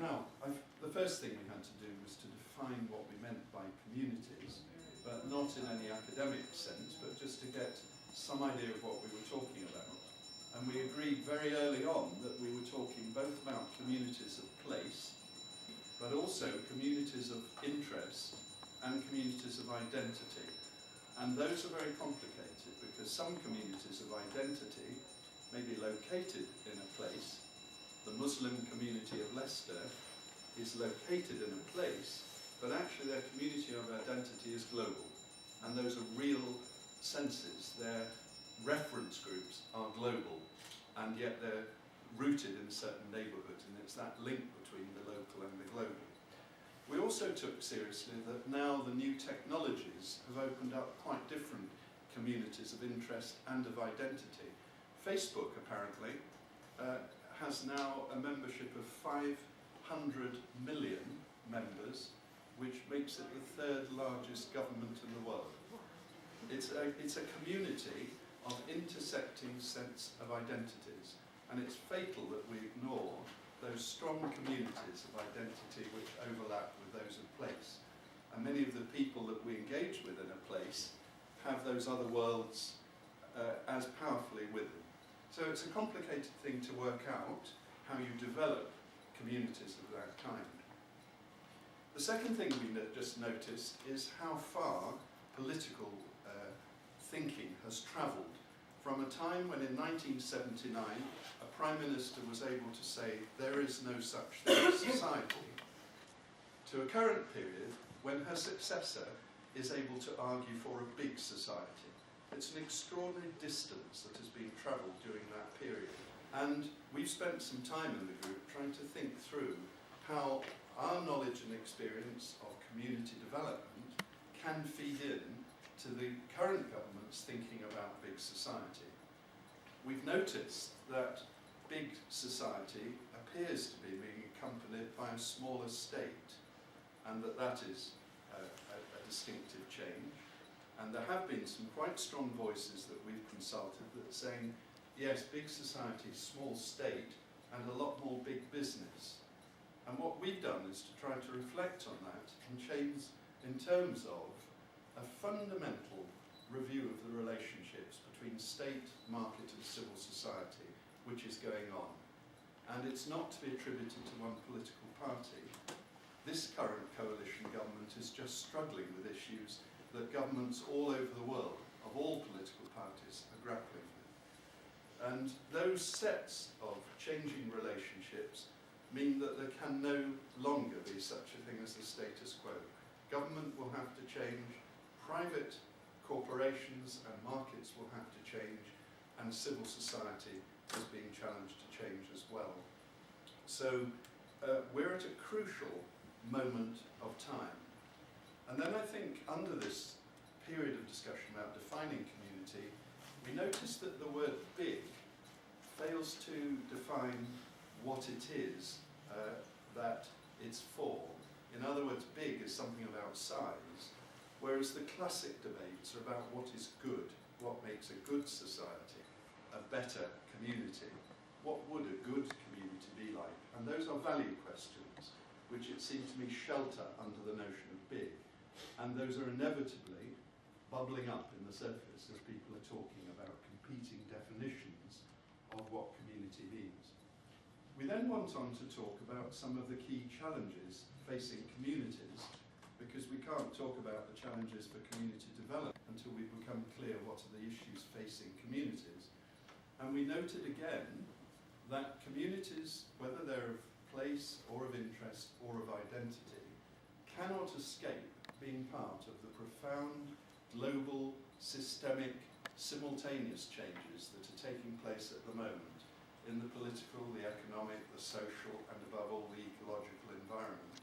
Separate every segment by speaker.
Speaker 1: Now, the first thing we had to do was to define what we meant by communities, but not in any academic sense, but just to get some idea of what we were talking about. And we agreed very early on that we were talking both about communities of place, but also communities of interest and communities of identity. And those are very complicated because some communities of identity may be located in a place. The Muslim community of Leicester is located in a place, but actually their community of identity is global. And those are real senses. Their reference groups are global, and yet they're rooted in a certain neighbourhood, and it's that link between the local and the global. We also took seriously that now the new technologies have opened up quite different communities of interest and of identity. Facebook, apparently, has now a membership of 500 million members, which makes it the third largest government in the world. It's a community of intersecting sets of identities, and it's fatal that we ignore those strong communities of identity which overlap with those of place. And many of the people that we engage with in a place have those other worlds as powerfully with them. So it's a complicated thing to work out how you develop communities of that kind. The second thing we just noticed is how far political thinking has travelled from a time when in 1979 a Prime Minister was able to say there is no such thing as society, to a current period when her successor is able to argue for a big society. It's an extraordinary distance that has been travelled during that period. And we've spent some time in the group trying to think through how our knowledge and experience of community development can feed in to the current government's thinking about big society. We've noticed that big society appears to be being accompanied by a smaller state, and that is a distinctive change. And there have been some quite strong voices that we've consulted that are saying, yes, big society, small state, and a lot more big business. And what we've done is to try to reflect on that and change in terms of a fundamental review of the relationships between state, market and civil society, which is going on. And it's not to be attributed to one political party. This current coalition government is just struggling with issues that governments all over the world, of all political parties, are grappling with. And those sets of changing relationships mean that there can no longer be such a thing as the status quo. Government will have to change, private corporations and markets will have to change, and civil society is being challenged to change as well. So we're at a crucial moment of time. And then I think under this period of discussion about defining community, we notice that the word big fails to define what it is that it's for. In other words, big is something about size, whereas the classic debates are about what is good, what makes a good society, a better community. What would a good community be like? And those are value questions, which it seems to me shelter under the notion of big. And those are inevitably bubbling up in the surface as people are talking about competing definitions of what community means. We then went on to talk about some of the key challenges facing communities, because we can't talk about the challenges for community development until we become clear what are the issues facing communities. And we noted again that communities, whether they're of place or of interest or of identity, cannot escape being part of the profound, global, systemic, simultaneous changes that are taking place at the moment in the political, the economic, the social, and above all the ecological environment.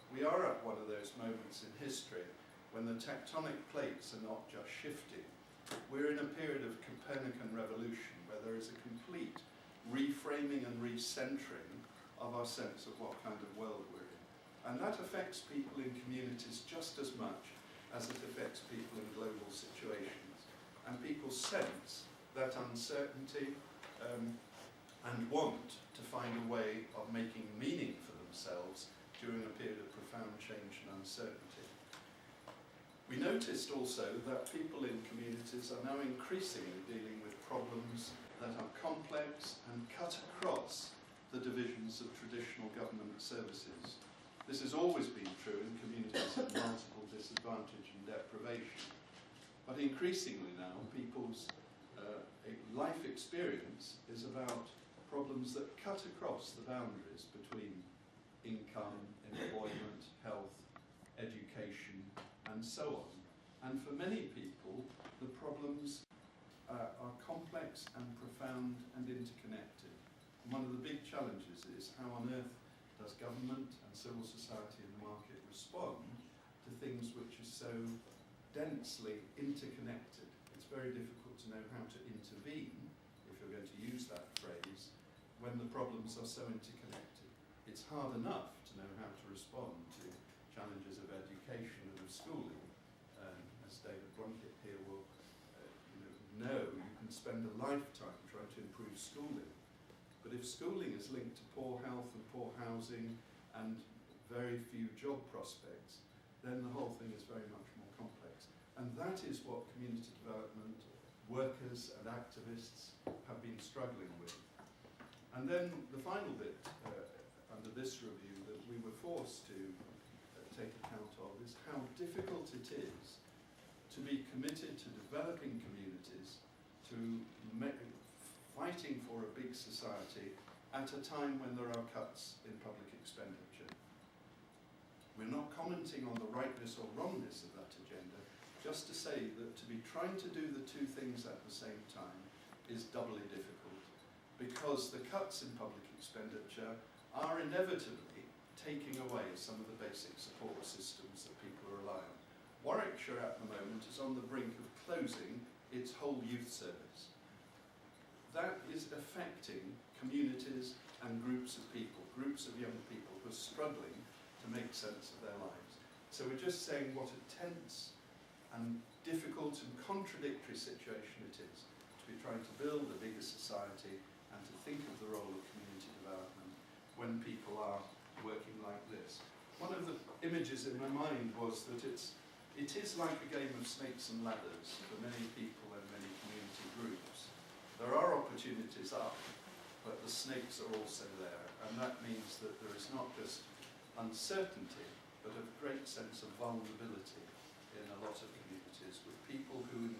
Speaker 1: We are at one of those moments in history when the tectonic plates are not just shifting. We're in a period of Copernican revolution where there is a complete reframing and recentering of our sense of what kind of world we're in. And that affects people in communities just as much as it affects people in global situations. And people sense that uncertainty and want to find a way of making meaning for themselves during a period of profound change and uncertainty. We noticed also that people in communities are now increasingly dealing with problems that are complex and cut across the divisions of traditional government services. This has always been true in communities of multiple disadvantage and deprivation. But increasingly now, people's life experience is about problems that cut across the boundaries between income, employment, health, education, and so on. And for many people, the problems are complex and profound and interconnected. And one of the big challenges is how on earth does government and civil society and the market respond to things which are so densely interconnected. It's very difficult to know how to intervene, if you're going to use that phrase, when the problems are so interconnected. It's hard enough to know how to respond to challenges of education and of schooling. As David Blunkett here will know, you can spend a lifetime trying to improve schooling. But if schooling is linked to poor health and poor housing and very few job prospects, then the whole thing is very much more complex. And that is what community development workers and activists have been struggling with. And then the final bit under this review that we were forced to take account of is how difficult it is to be committed to developing communities, to fighting for a big society at a time when there are cuts in public expenditure. We're not commenting on the rightness or wrongness of that agenda, just to say that to be trying to do the two things at the same time is doubly difficult, because the cuts in public expenditure are inevitably taking away some of the basic support systems that people rely on. Warwickshire at the moment is on the brink of closing its whole youth service. That is affecting communities and groups of people, groups of young people who are struggling to make sense of their lives. So we're just saying what a tense and difficult and contradictory situation it is to be trying to build a bigger society and to think of the role of community development when people are working like this. One of the images in my mind was that it is like a game of snakes and ladders for many people and many community groups. There are opportunities up, but the snakes are also there, and that means that there is not just uncertainty, but a great sense of vulnerability in a lot of communities, with people who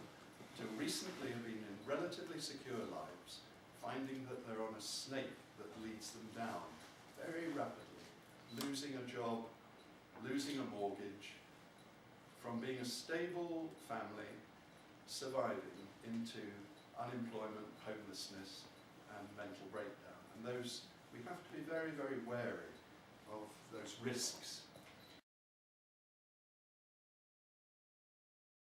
Speaker 1: until recently have been in relatively secure lives, finding that they're on a snake that leads them down very rapidly, losing a job, losing a mortgage, from being a stable family, surviving, into unemployment, homelessness, and mental breakdown. And those, we have to be very, very wary of those risks